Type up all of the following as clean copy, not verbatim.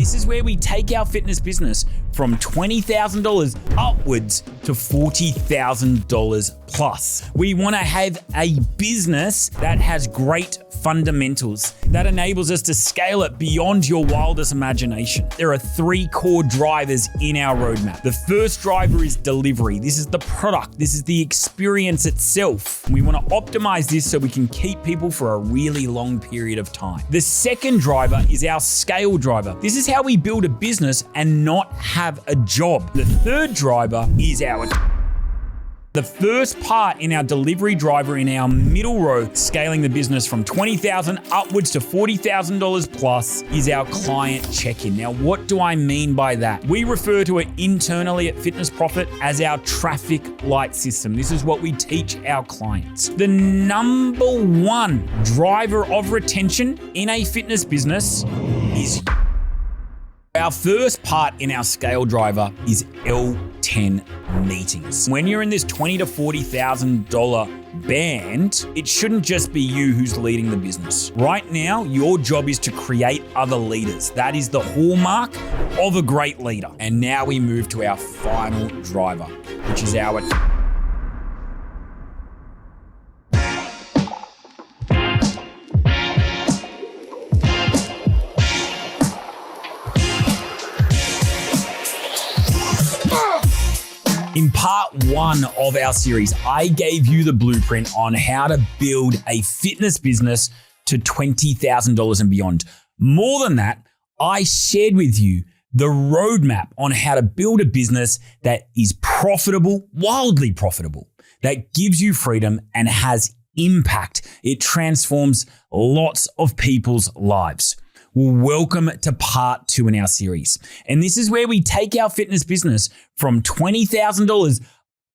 This is where we take our fitness business from $20,000 upwards to $40,000 plus. We want to have a business that has great fundamentals that enables us to scale it beyond your wildest imagination. There are 3 core drivers in our roadmap. The first driver is delivery. This is the product. This is the experience itself. We want to optimize this so we can keep people for a really long period of time. The second driver is our scale driver. This is how we build a business and not have a job. The third driver is the first part in our delivery driver in our middle row, scaling the business from $20,000 upwards to $40,000 plus, is our client check-in. Now, what do I mean by that? We refer to it internally at Fitness Profit as our traffic light system. This is what we teach our clients. The number 1 driver of retention in a fitness business is our first part in our scale driver is L10 meetings. When you're in this $20,000 to $40,000 band, it shouldn't just be you who's leading the business. Right now, your job is to create other leaders. That is the hallmark of a great leader. And now we move to our final driver, which is our In part 1 of our series, I gave you the blueprint on how to build a fitness business to $20,000 and beyond. More than that, I shared with you the roadmap on how to build a business that is profitable, wildly profitable, that gives you freedom and has impact. It transforms lots of people's lives. Well, welcome to part 2 in our series. And this is where we take our fitness business from $20,000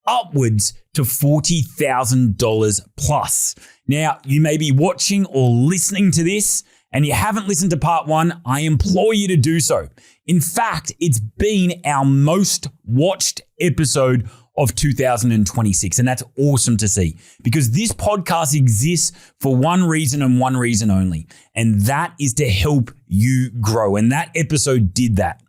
upwards to $40,000 plus. Now, you may be watching or listening to this and you haven't listened to part 1. I implore you to do so. In fact, it's been our most watched episode of 2026. And that's awesome to see because this podcast exists for one reason and one reason only. And that is to help you grow. And that episode did that.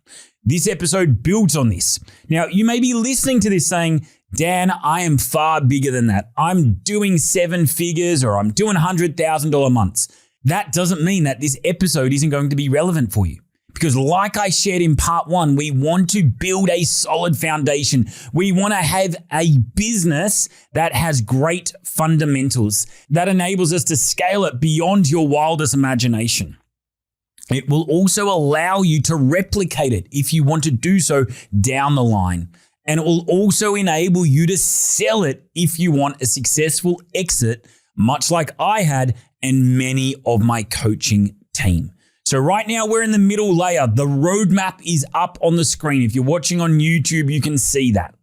This episode builds on this. Now, you may be listening to this saying, Dan, I am far bigger than that. I'm doing 7 figures or I'm doing $100,000 months. That doesn't mean that this episode isn't going to be relevant for you. Because like I shared in part 1, we want to build a solid foundation. We want to have a business that has great fundamentals that enables us to scale it beyond your wildest imagination. It will also allow you to replicate it if you want to do so down the line. And it will also enable you to sell it if you want a successful exit, much like I had and many of my coaching team. So right now we're in the middle layer. The roadmap is up on the screen. If you're watching on YouTube, you can see that.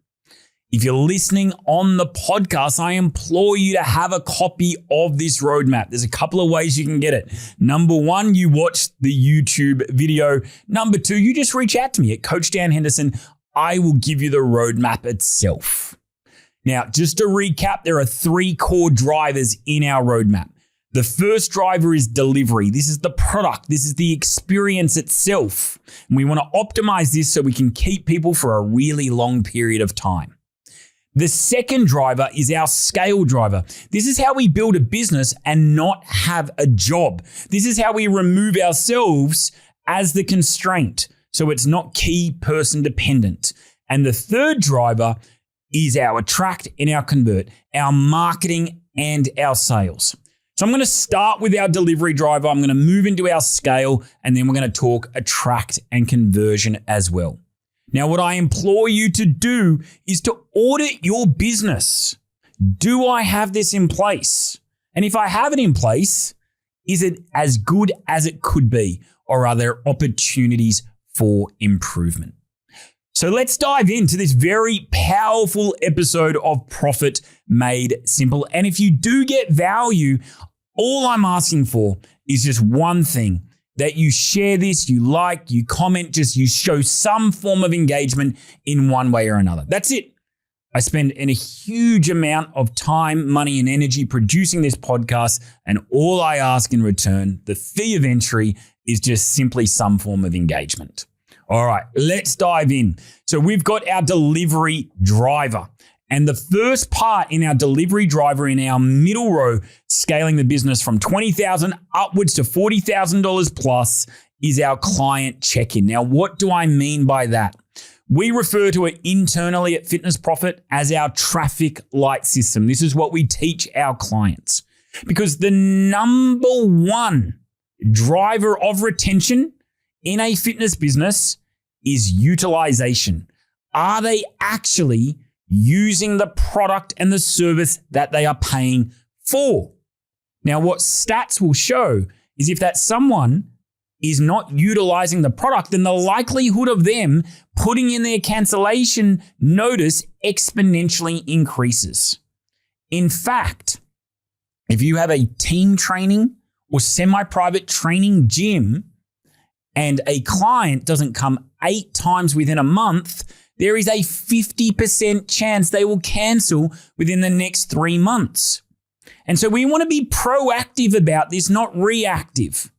If you're listening on the podcast, I implore you to have a copy of this roadmap. There's a couple of ways you can get it. Number 1, you watch the YouTube video. Number 2, you just reach out to me at Coach Dan Henderson. I will give you the roadmap itself. Now, just to recap, there are 3 core drivers in our roadmap. The first driver is delivery. This is the product. This is the experience itself. And we want to optimize this so we can keep people for a really long period of time. The second driver is our scale driver. This is how we build a business and not have a job. This is how we remove ourselves as the constraint, so it's not key person dependent. And the third driver is our attract and our convert, our marketing and our sales. So I'm going to start with our delivery driver. I'm going to move into our scale, and then we're going to talk attract and conversion as well. Now, what I implore you to do is to audit your business. Do I have this in place? And if I have it in place, is it as good as it could be? Or are there opportunities for improvement? So let's dive into this very powerful episode of Profit Made Simple. And if you do get value, all I'm asking for is just one thing, that you share this, you like, you comment, just you show some form of engagement in one way or another. That's it. I spend a huge amount of time, money, and energy producing this podcast, and all I ask in return, the fee of entry, is just simply some form of engagement. All right, let's dive in. So we've got our delivery driver. And the first part in our delivery driver in our middle row, scaling the business from $20,000 upwards to $40,000 plus, is our client check-in. Now, what do I mean by that? We refer to it internally at Fitness Profit as our traffic light system. This is what we teach our clients because the number one driver of retention in a fitness business is utilization. Are they actually using the product and the service that they are paying for? Now, what stats will show is if that someone is not utilizing the product, then the likelihood of them putting in their cancellation notice exponentially increases. In fact, if you have a team training or semi-private training gym and a client doesn't come 8 times within a month, there is a 50% chance they will cancel within the next 3 months. And so we want to be proactive about this, not reactive.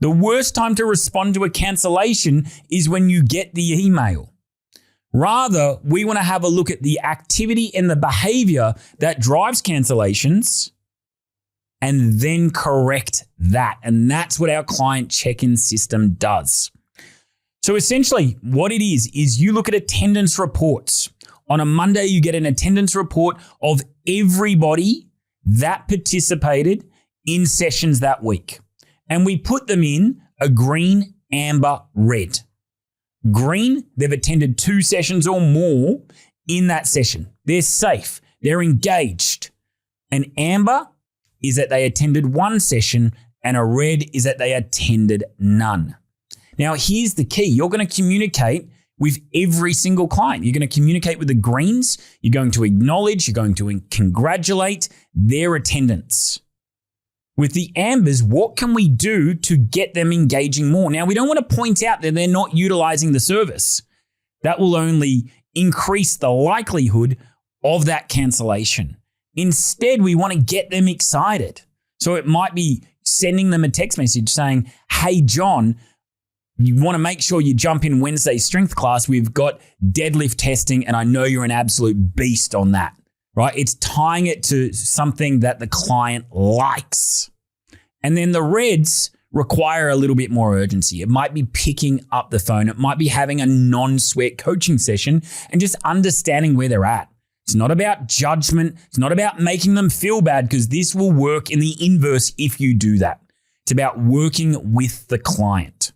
The worst time to respond to a cancellation is when you get the email. Rather, we want to have a look at the activity and the behavior that drives cancellations and then correct that. And that's what our client check-in system does. So essentially what it is you look at attendance reports. On a Monday, you get an attendance report of everybody that participated in sessions that week. And we put them in a green, amber, red. Green, they've attended 2 sessions or more in that session. They're safe. They're engaged. An amber is that they attended 1 session and a red is that they attended none. Now, here's the key. You're going to communicate with every single client. You're going to communicate with the greens. You're going to acknowledge. You're going to congratulate their attendance. With the ambers, what can we do to get them engaging more? Now, we don't want to point out that they're not utilizing the service. That will only increase the likelihood of that cancellation. Instead, we want to get them excited. So it might be sending them a text message saying, hey, John, you want to make sure you jump in Wednesday's strength class. We've got deadlift testing, and I know you're an absolute beast on that. Right? It's tying it to something that the client likes. And then the reds require a little bit more urgency. It might be picking up the phone. It might be having a non-sweat coaching session and just understanding where they're at. It's not about judgment. It's not about making them feel bad because this will work in the inverse if you do that. It's about working with the client.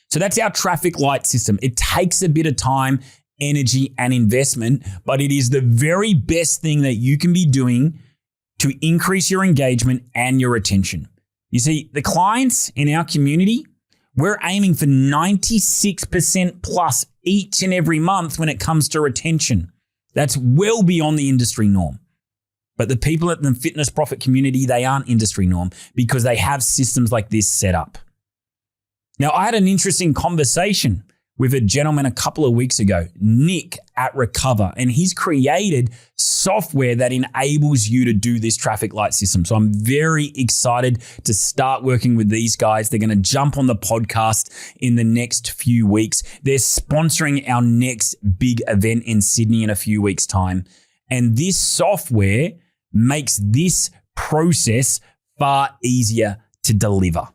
So that's our traffic light system. It takes a bit of time, energy, and investment, but it is the very best thing that you can be doing to increase your engagement and your retention. You see, the clients in our community, we're aiming for 96% plus each and every month when it comes to retention. That's well beyond the industry norm. But the people at the Fitness Profit community, they aren't industry norm because they have systems like this set up. Now, I had an interesting conversation with a gentleman a couple of weeks ago, Nick at Recover, and he's created software that enables you to do this traffic light system. So I'm very excited to start working with these guys. They're going to jump on the podcast in the next few weeks. They're sponsoring our next big event in Sydney in a few weeks' time. And this software makes this process far easier to deliver.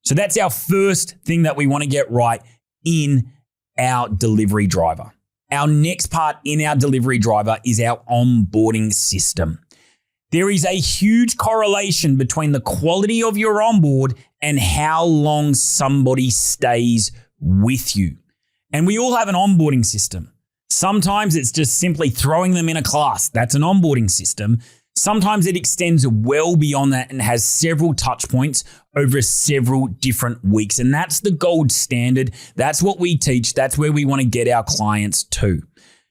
So that's our first thing that we want to get right in our delivery driver. Our next part in our delivery driver is our onboarding system. There is a huge correlation between the quality of your onboard and how long somebody stays with you. And we all have an onboarding system. Sometimes it's just simply throwing them in a class. That's an onboarding system. Sometimes it extends well beyond that and has several touch points over several different weeks. And that's the gold standard. That's what we teach. That's where we want to get our clients to.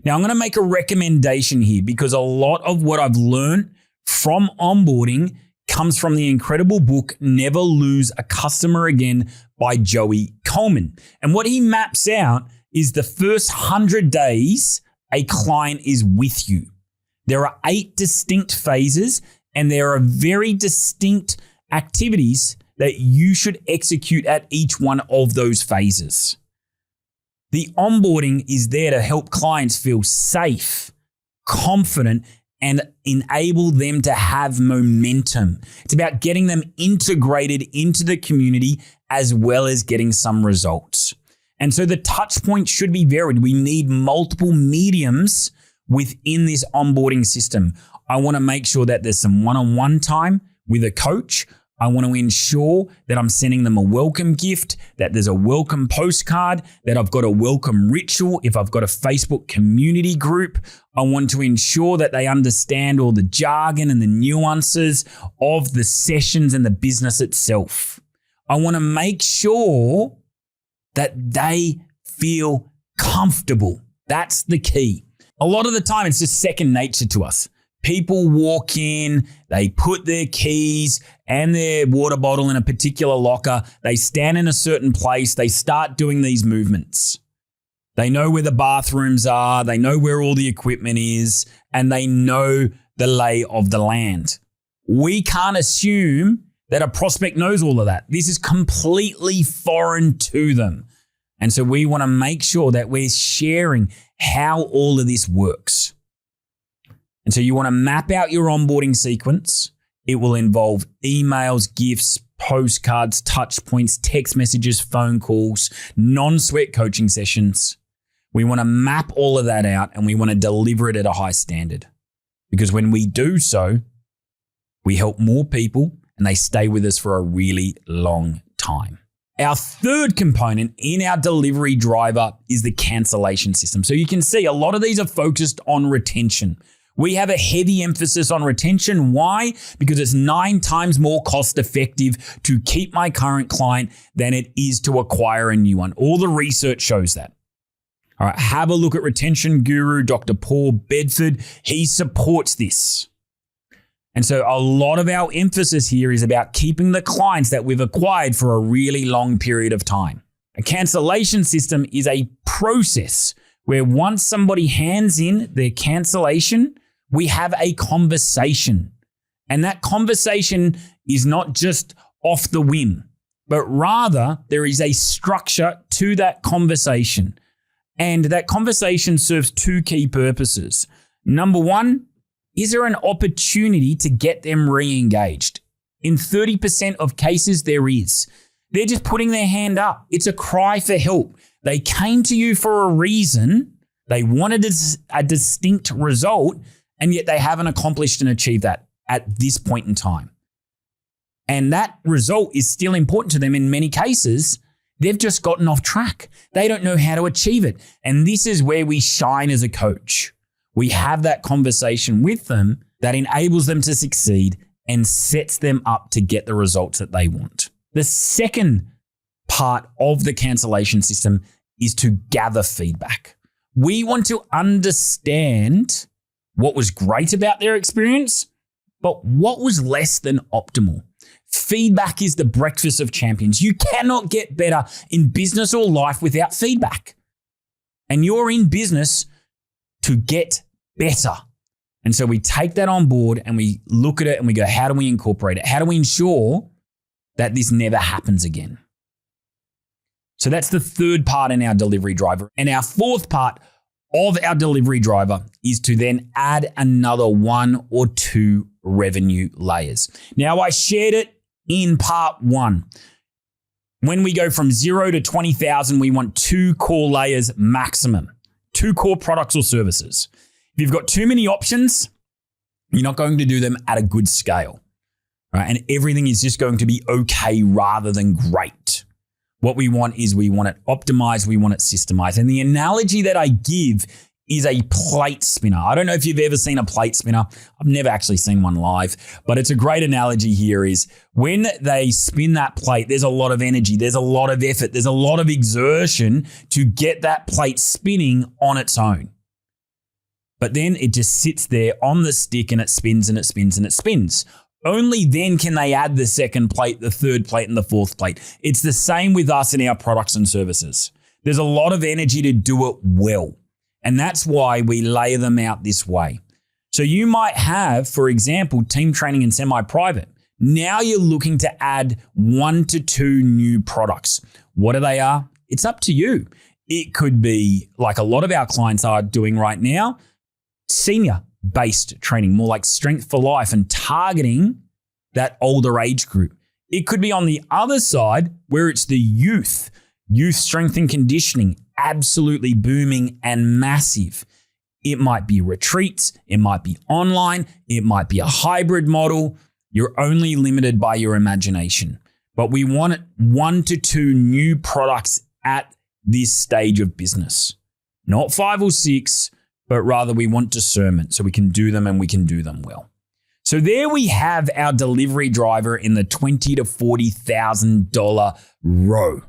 Now, I'm going to make a recommendation here because a lot of what I've learned from onboarding comes from the incredible book, Never Lose a Customer Again by Joey Coleman. And what he maps out is the first 100 days a client is with you. There are 8 distinct phases and there are very distinct activities that you should execute at each one of those phases. The onboarding is there to help clients feel safe, confident, and enable them to have momentum. It's about getting them integrated into the community as well as getting some results. And so the touch points should be varied. We need multiple mediums within this onboarding system. I want to make sure that there's some one-on-one time with a coach. I want to ensure that I'm sending them a welcome gift, that there's a welcome postcard, that I've got a welcome ritual. If I've got a Facebook community group, I want to ensure that they understand all the jargon and the nuances of the sessions and the business itself. I want to make sure that they feel comfortable. That's the key. A lot of the time, it's just second nature to us. People walk in, they put their keys and their water bottle in a particular locker. They stand in a certain place. They start doing these movements. They know where the bathrooms are. They know where all the equipment is, and they know the lay of the land. We can't assume that a prospect knows all of that. This is completely foreign to them. And so we want to make sure that we're sharing how all of this works. And so you want to map out your onboarding sequence. It will involve emails, gifts, postcards, touch points, text messages, phone calls, non-sweat coaching sessions. We want to map all of that out and we want to deliver it at a high standard. Because when we do so, we help more people and they stay with us for a really long time. Our third component in our delivery driver is the cancellation system. So you can see a lot of these are focused on retention. We have a heavy emphasis on retention. Why? Because it's 9 times more cost effective to keep my current client than it is to acquire a new one. All the research shows that. All right, have a look at retention guru, Dr. Paul Bedford. He supports this. And so a lot of our emphasis here is about keeping the clients that we've acquired for a really long period of time. A cancellation system is a process where once somebody hands in their cancellation, we have a conversation. And that conversation is not just off the whim, but rather there is a structure to that conversation. And that conversation serves 2 key purposes. Number 1, is there an opportunity to get them re-engaged? In 30% of cases, there is. They're just putting their hand up. It's a cry for help. They came to you for a reason. They wanted a distinct result, and yet they haven't accomplished and achieved that at this point in time. And that result is still important to them in many cases. They've just gotten off track. They don't know how to achieve it. And this is where we shine as a coach. We have that conversation with them that enables them to succeed and sets them up to get the results that they want. The second part of the cancellation system is to gather feedback. We want to understand what was great about their experience, but what was less than optimal. Feedback is the breakfast of champions. You cannot get better in business or life without feedback. And you're in business to get better. And so we take that on board and we look at it and we go, how do we incorporate it? How do we ensure that this never happens again? So that's the third part in our delivery driver. And our fourth part of our delivery driver is to then add another 1 or 2 revenue layers. Now, I shared it in part 1. When we go from 0 to 20,000, we want 2 core layers maximum, 2 core products or services. If you've got too many options, you're not going to do them at a good scale, right? And everything is just going to be okay rather than great. What we want is we want it optimized, we want it systemized. And the analogy that I give is a plate spinner. I don't know if you've ever seen a plate spinner. I've never actually seen one live, but it's a great analogy here is when they spin that plate, there's a lot of energy, there's a lot of effort, there's a lot of exertion to get that plate spinning on its own. But then it just sits there on the stick and it spins and it spins and it spins. Only then can they add the second plate, the third plate, and the fourth plate. It's the same with us and our products and services. There's a lot of energy to do it well. And that's why we layer them out this way. So you might have, for example, team training and semi-private. Now you're looking to add 1 to 2 new products. What they are, it's up to you. It could be like a lot of our clients are doing right now, senior-based training, more like Strength for Life and targeting that older age group. It could be on the other side where it's the youth strength and conditioning, absolutely booming and massive. It might be retreats, it might be online, it might be a hybrid model. You're only limited by your imagination. But we want 1 to 2 new products at this stage of business. Not 5 or 6, but rather we want discernment so we can do them and we can do them well. So there we have our delivery driver in the $20,000 to $40,000 row.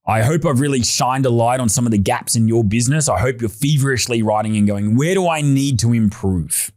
I hope I've really shined a light on some of the gaps in your business. I hope you're feverishly writing and going, where do I need to improve?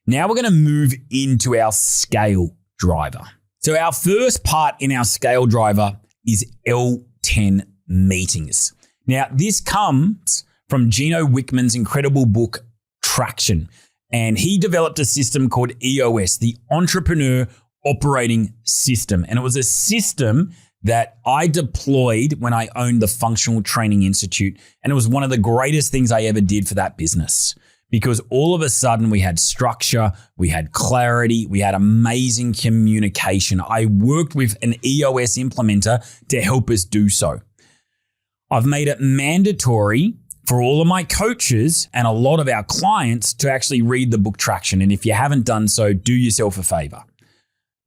Now we're going to move into our scale driver. So our first part in our scale driver is L10 meetings. Now this comes from Gino Wickman's incredible book, Traction. And he developed a system called EOS, the Entrepreneur Operating System. And it was a system that I deployed when I owned the Functional Training Institute. And it was one of the greatest things I ever did for that business because all of a sudden we had structure, we had clarity, we had amazing communication. I worked with an EOS implementer to help us do so. I've made it mandatory for all of my coaches and a lot of our clients to actually read the book Traction. And if you haven't done so, do yourself a favor.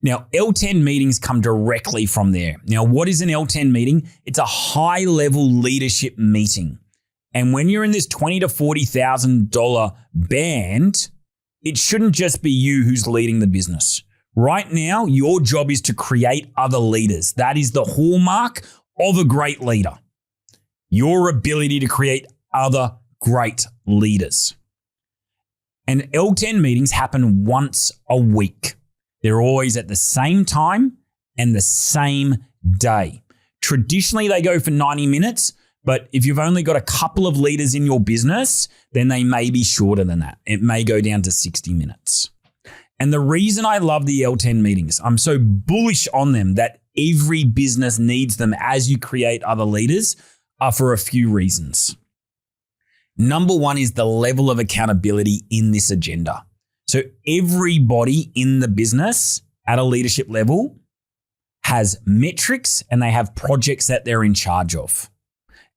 Now, L10 meetings come directly from there. Now, what is an L10 meeting? It's a high-level leadership meeting. And when you're in this $20,000 to $40,000 band, it shouldn't just be you who's leading the business. Right now, your job is to create other leaders. That is the hallmark of a great leader. Your ability to create other great leaders. And L10 meetings happen once a week. They're always at the same time and the same day. Traditionally, they go for 90 minutes, but if you've only got a couple of leaders in your business, then they may be shorter than that. It may go down to 60 minutes. And the reason I love the L10 meetings, I'm so bullish on them that every business needs them as you create other leaders, are for a few reasons. Number one is the level of accountability in this agenda. So everybody in the business at a leadership level has metrics and they have projects that they're in charge of.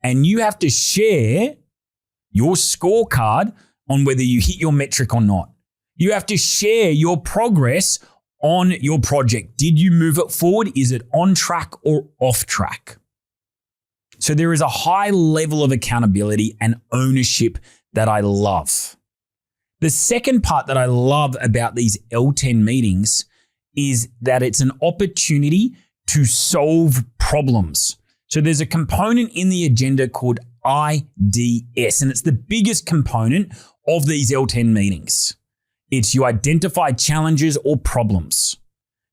And you have to share your scorecard on whether you hit your metric or not. You have to share your progress on your project. Did you move it forward? Is it on track or off track? So there is a high level of accountability and ownership that I love. The second part that I love about these L10 meetings is that it's an opportunity to solve problems. So there's a component in the agenda called IDS, and it's the biggest component of these L10 meetings. It's you identify challenges or problems.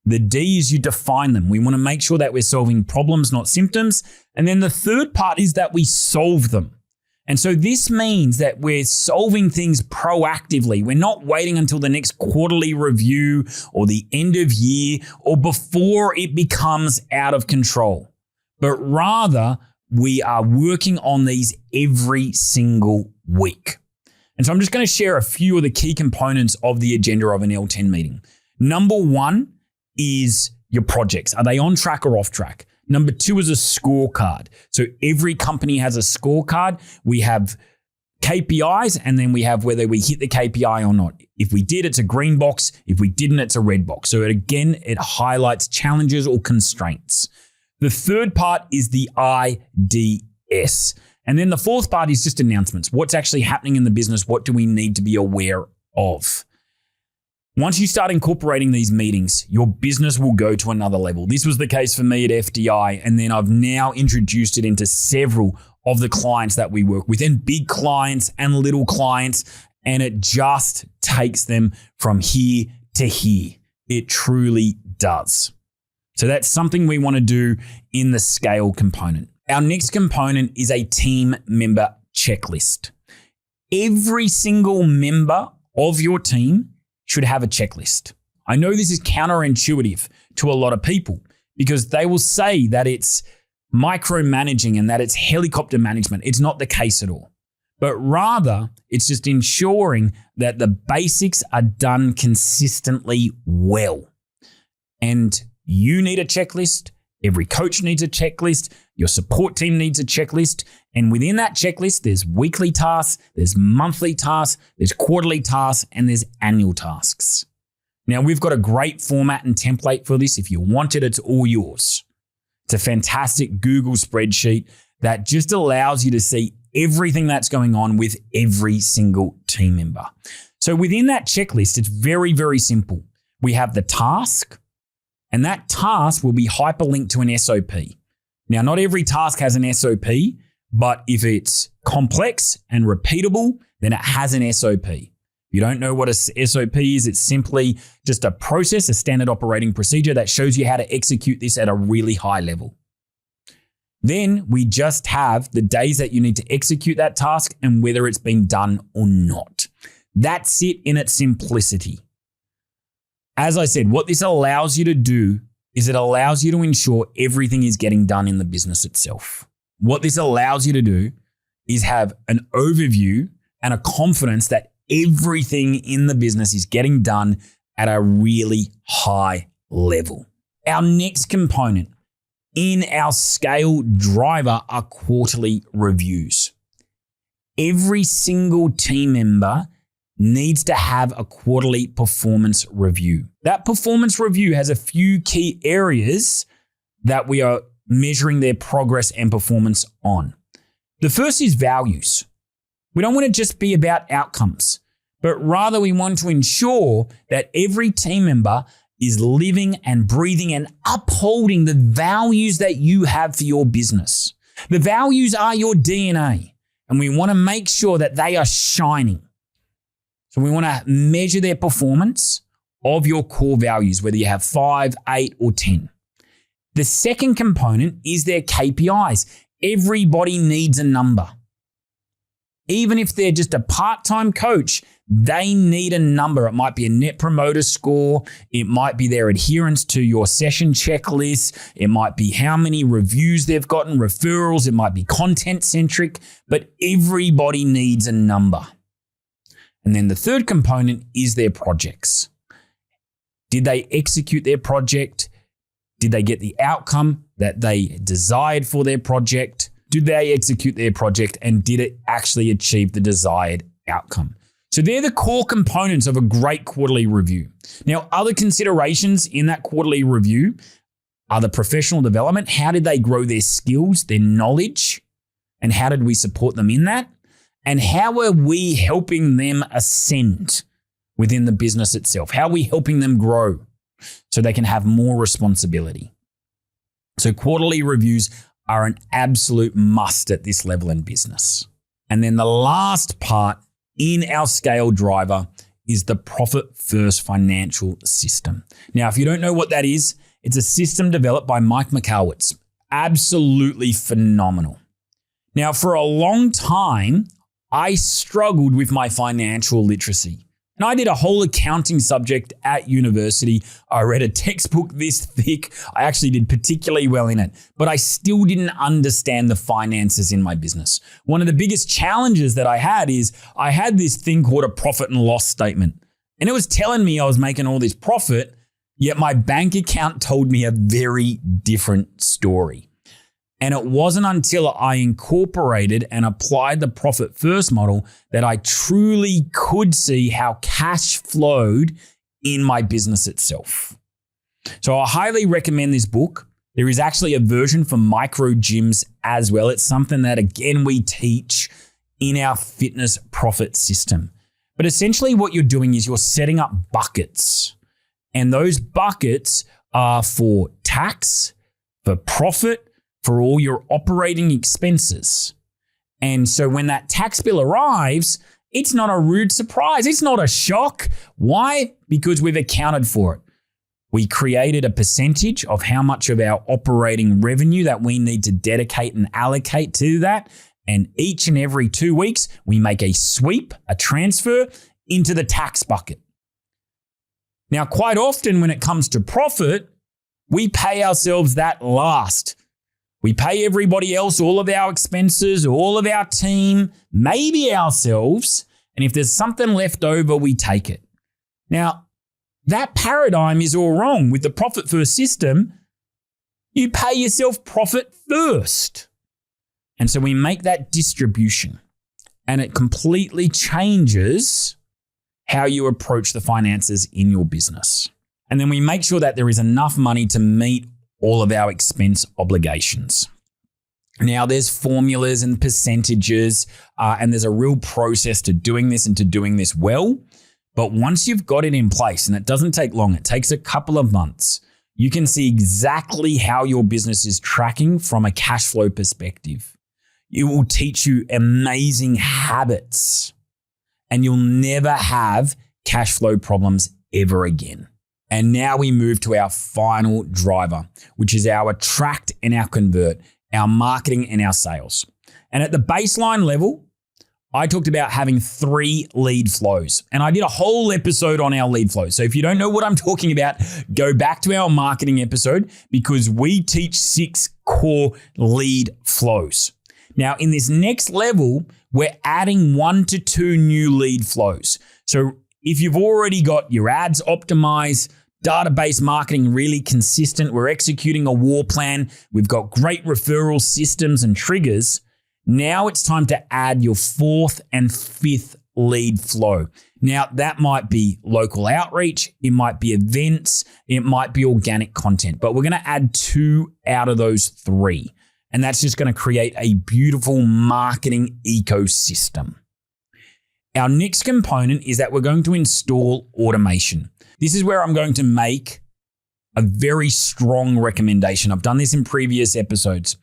The D is you define them. We want to make sure that we're solving problems, not symptoms. And then the third part is that we solve them. And so this means that we're solving things proactively. We're not waiting until the next quarterly review or the end of year or before it becomes out of control, but rather we are working on these every single week. And so I'm just going to share a few of the key components of the agenda of an L10 meeting. Number one is your projects. Are they on track or off track? Number two is a scorecard. So every company has a scorecard. We have KPIs and then we have whether we hit the KPI or not. If we did, it's a green box. If we didn't, it's a red box. So it highlights challenges or constraints. The third part is the IDS. And then the fourth part is just announcements. What's actually happening in the business? What do we need to be aware of? Once you start incorporating these meetings, your business will go to another level. This was the case for me at FDI, and then I've now introduced it into several of the clients that we work with, and big clients and little clients, and it just takes them from here to here. It truly does. So that's something we want to do in the scale component. Our next component is a team member checklist. Every single member of your team should have a checklist. I know this is counterintuitive to a lot of people because they will say that it's micromanaging and that it's helicopter management. It's not the case at all. But rather, it's just ensuring that the basics are done consistently well. And you need a checklist. Every coach needs a checklist. Your support team needs a checklist. And within that checklist, there's weekly tasks, there's monthly tasks, there's quarterly tasks, and there's annual tasks. Now, we've got a great format and template for this. If you want it, it's all yours. It's a fantastic Google spreadsheet that just allows you to see everything that's going on with every single team member. So within that checklist, it's very, very simple. We have the task, and that task will be hyperlinked to an SOP. Now, not every task has an SOP, but if it's complex and repeatable, then it has an SOP. If you don't know what a SOP is, it's simply just a process, a standard operating procedure that shows you how to execute this at a really high level. Then we just have the days that you need to execute that task and whether it's been done or not. That's it in its simplicity. As I said, what this allows you to do is it allows you to ensure everything is getting done in the business itself. What this allows you to do is have an overview and a confidence that everything in the business is getting done at a really high level. Our next component in our scale driver are quarterly reviews. Every single team member needs to have a quarterly performance review. That performance review has a few key areas that we are measuring their progress and performance on. The first is values. We don't want to just be about outcomes, but rather we want to ensure that every team member is living and breathing and upholding the values that you have for your business. The values are your DNA, and we want to make sure that they are shining. So we want to measure their performance of your core values, whether you have 5, 8, or 10. The second component is their KPIs. Everybody needs a number. Even if they're just a part-time coach, they need a number. It might be a net promoter score. It might be their adherence to your session checklist. It might be how many reviews they've gotten, referrals. It might be content-centric, but everybody needs a number. And then the third component is their projects. Did they execute their project? Did they get the outcome that they desired for their project? Did they execute their project and did it actually achieve the desired outcome? So they're the core components of a great quarterly review. Now, other considerations in that quarterly review are the professional development. How did they grow their skills, their knowledge, and how did we support them in that? And how are we helping them ascend within the business itself? How are we helping them grow so they can have more responsibility? So quarterly reviews are an absolute must at this level in business. And then the last part in our scale driver is the profit first financial system. Now, if you don't know what that is, it's a system developed by Mike McAlwitz. Absolutely phenomenal. Now, for a long time, I struggled with my financial literacy. And I did a whole accounting subject at university. I read a textbook this thick. I actually did particularly well in it, but I still didn't understand the finances in my business. One of the biggest challenges that I had is I had this thing called a profit and loss statement. And it was telling me I was making all this profit, yet my bank account told me a very different story. And it wasn't until I incorporated and applied the profit first model that I truly could see how cash flowed in my business itself. So I highly recommend this book. There is actually a version for micro gyms as well. It's something that, again, we teach in our fitness profit system. But essentially what you're doing is you're setting up buckets. And those buckets are for tax, for profit, for all your operating expenses. And so when that tax bill arrives, it's not a rude surprise. It's not a shock. Why? Because we've accounted for it. We created a percentage of how much of our operating revenue that we need to dedicate and allocate to that. And each and every 2 weeks, we make a sweep, a transfer into the tax bucket. Now, quite often when it comes to profit, We pay ourselves that last. We pay everybody else, all of our expenses, all of our team, maybe ourselves. And if there's something left over, we take it. Now, that paradigm is all wrong. With the profit first system, you pay yourself profit first. And so we make that distribution, and it completely changes how you approach the finances in your business. And then we make sure that there is enough money to meet all of our expense obligations. Now, there's formulas and percentages, and there's a real process to doing this and to doing this well. But once you've got it in place, and it doesn't take long, it takes a couple of months, you can see exactly how your business is tracking from a cash flow perspective. It will teach you amazing habits, and you'll never have cash flow problems ever again. And now we move to our final driver, which is our attract and our convert, our marketing and our sales. And at the baseline level, I talked about having 3 lead flows, and I did a whole episode on our lead flows. So if you don't know what I'm talking about, go back to our marketing episode, because we teach 6 core lead flows. Now, in this next level, we're adding 1 to 2 new lead flows. So if you've already got your ads optimized, database marketing really consistent, we're executing a war plan, we've got great referral systems and triggers, now it's time to add your 4th and 5th lead flow. Now, that might be local outreach, it might be events, it might be organic content, but we're going to add 2 out of those 3. And that's just going to create a beautiful marketing ecosystem. Our next component is that we're going to install automation. This is where I'm going to make a very strong recommendation. I've done this in previous episodes.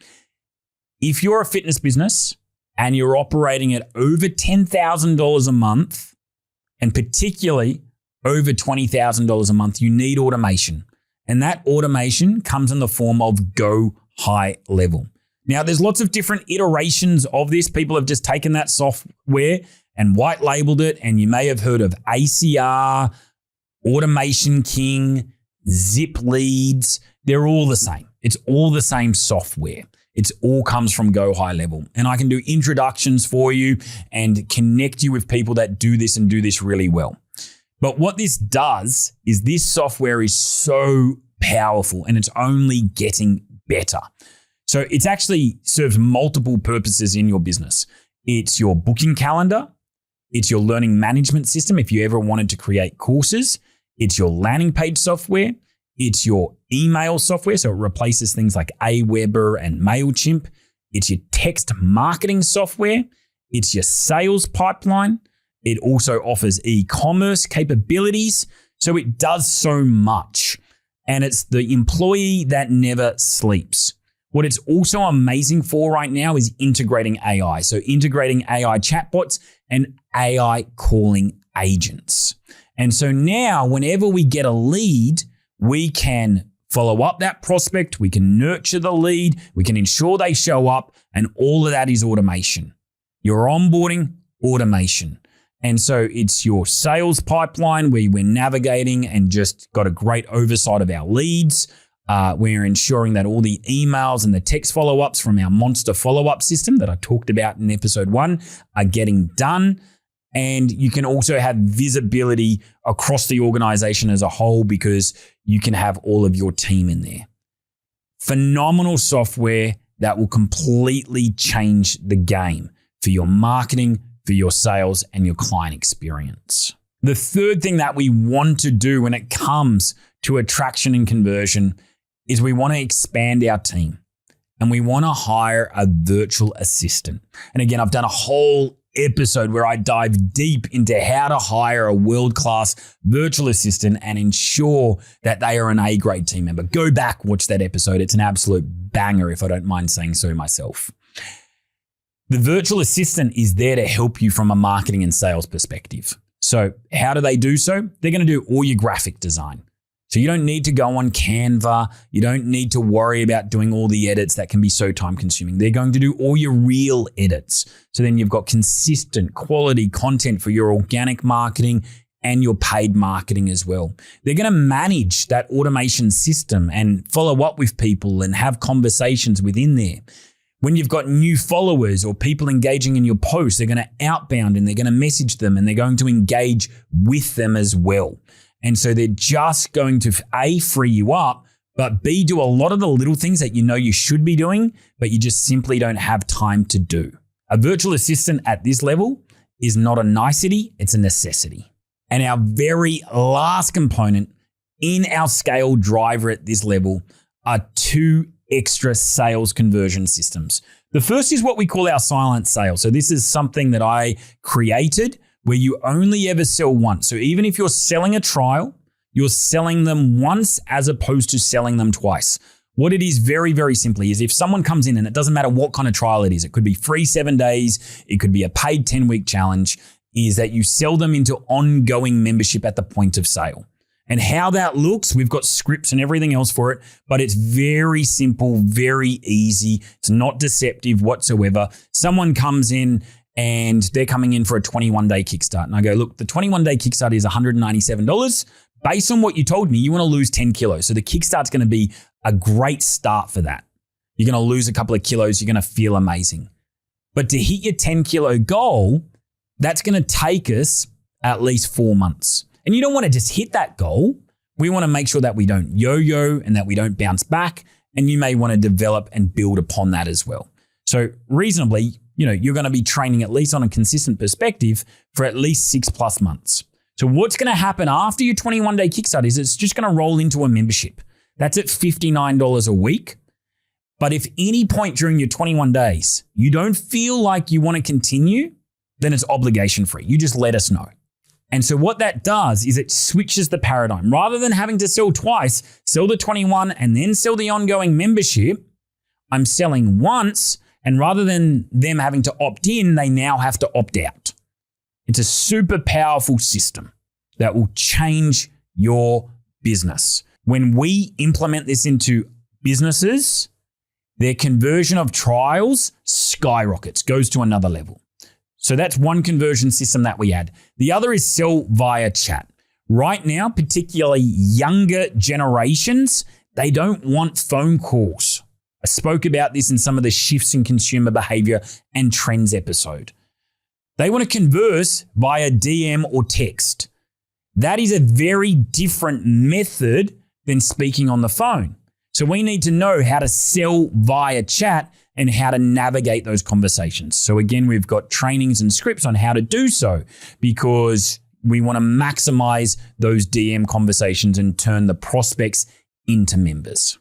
If you're a fitness business and you're operating at over $10,000 a month, and particularly over $20,000 a month, you need automation. And that automation comes in the form of go high level. Now, there's lots of different iterations of this. People have just taken that software and white labeled it. And you may have heard of ACR, Automation King, Zip Leads. They're all the same. It's all the same software. It all comes from Go High Level. And I can do introductions for you and connect you with people that do this and do this really well. But what this does is this software is so powerful, and it's only getting better. So it's actually serves multiple purposes in your business. It's your booking calendar. It's your learning management system if you ever wanted to create courses. It's your landing page software. It's your email software, so it replaces things like Aweber and MailChimp. It's your text marketing software. It's your sales pipeline. It also offers e-commerce capabilities. So it does so much. And it's the employee that never sleeps. What it's also amazing for right now is integrating AI. So integrating AI chatbots and AI calling agents. And so now whenever we get a lead, we can follow up that prospect, we can nurture the lead, we can ensure they show up, and all of that is automation. Your onboarding, automation. And so it's your sales pipeline where we're navigating and just got a great oversight of our leads. We're ensuring that all the emails and the text follow-ups from our monster follow-up system that I talked about in episode 1 are getting done. And you can also have visibility across the organization as a whole because you can have all of your team in there. Phenomenal software that will completely change the game for your marketing, for your sales, and your client experience. The third thing that we want to do when it comes to attraction and conversion is we want to expand our team, and we want to hire a virtual assistant. And again, I've done a whole episode where I dive deep into how to hire a world-class virtual assistant and ensure that they are an A-grade team member. Go back, watch that episode. It's an absolute banger, if I don't mind saying so myself. The virtual assistant is there to help you from a marketing and sales perspective. So how do they do so? They're going to do all your graphic design. So you don't need to go on Canva. You don't need to worry about doing all the edits that can be so time consuming. They're going to do all your real edits. So then you've got consistent quality content for your organic marketing and your paid marketing as well. They're going to manage that automation system and follow up with people and have conversations within there. When you've got new followers or people engaging in your posts, they're going to outbound and they're going to message them and they're going to engage with them as well. And so they're just going to A, free you up, but B, do a lot of the little things that you know you should be doing, but you just simply don't have time to do. A virtual assistant at this level is not a nicety, it's a necessity. And our very last component in our scale driver at this level are 2 extra sales conversion systems. The first is what we call our silent sale. So this is something that I created where you only ever sell once. So even if you're selling a trial, you're selling them once as opposed to selling them twice. What it is very, very simply is if someone comes in, and it doesn't matter what kind of trial it is, it could be free 7 days, it could be a paid 10-week challenge, is that you sell them into ongoing membership at the point of sale. And how that looks, we've got scripts and everything else for it, but it's very simple, very easy. It's not deceptive whatsoever. Someone comes in and they're coming in for a 21-day kickstart. And I go, look, the 21-day kickstart is $197. Based on what you told me, you want to lose 10 kilos. So the kickstart's going to be a great start for that. You're going to lose a couple of kilos. You're going to feel amazing. But to hit your 10-kilo goal, that's going to take us at least 4 months. And you don't want to just hit that goal. We want to make sure that we don't yo-yo and that we don't bounce back. And you may want to develop and build upon that as well. So reasonably, you're going to be training at least on a consistent perspective for at least 6+ months. So what's going to happen after your 21-day kickstart is it's just going to roll into a membership. That's at $59 a week. But if any point during your 21 days, you don't feel like you want to continue, then it's obligation free. You just let us know. And so what that does is it switches the paradigm. Rather than having to sell twice, sell the 21 and then sell the ongoing membership, I'm selling once, and rather than them having to opt in, they now have to opt out. It's a super powerful system that will change your business. When we implement this into businesses, their conversion of trials skyrockets, goes to another level. So that's one conversion system that we add. The other is sell via chat. Right now, particularly younger generations, they don't want phone calls. I spoke about this in some of the shifts in consumer behavior and trends episode. They want to converse via DM or text. That is a very different method than speaking on the phone. So we need to know how to sell via chat and how to navigate those conversations. So again, we've got trainings and scripts on how to do so because we want to maximize those DM conversations and turn the prospects into members.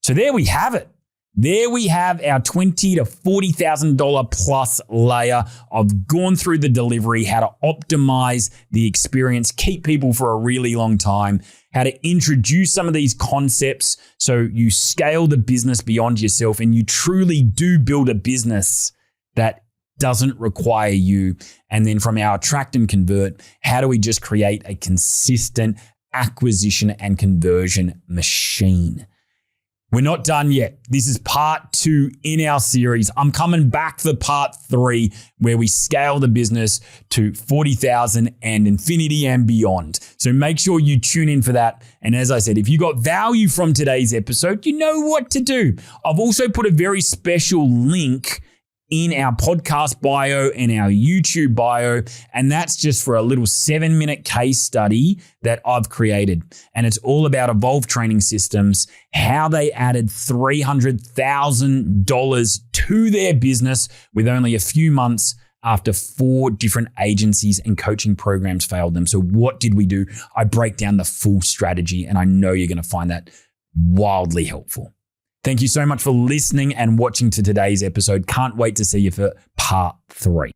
So there we have it. There we have our $20,000 to $40,000 plus layer. I've gone through the delivery, how to optimize the experience, keep people for a really long time, how to introduce some of these concepts so you scale the business beyond yourself and you truly do build a business that doesn't require you. And then from our attract and convert, how do we just create a consistent acquisition and conversion machine? We're not done yet. This is part 2 in our series. I'm coming back for part 3 where we scale the business to 40,000 and infinity and beyond. So make sure you tune in for that. And as I said, if you got value from today's episode, you know what to do. I've also put a very special link in our podcast bio and our YouTube bio. And that's just for a little 7-minute case study that I've created. And it's all about Evolve Training Systems, how they added $300,000 to their business with only a few months after 4 different agencies and coaching programs failed them. So what did we do? I break down the full strategy, and I know you're going to find that wildly helpful. Thank you so much for listening and watching to today's episode. Can't wait to see you for part 3.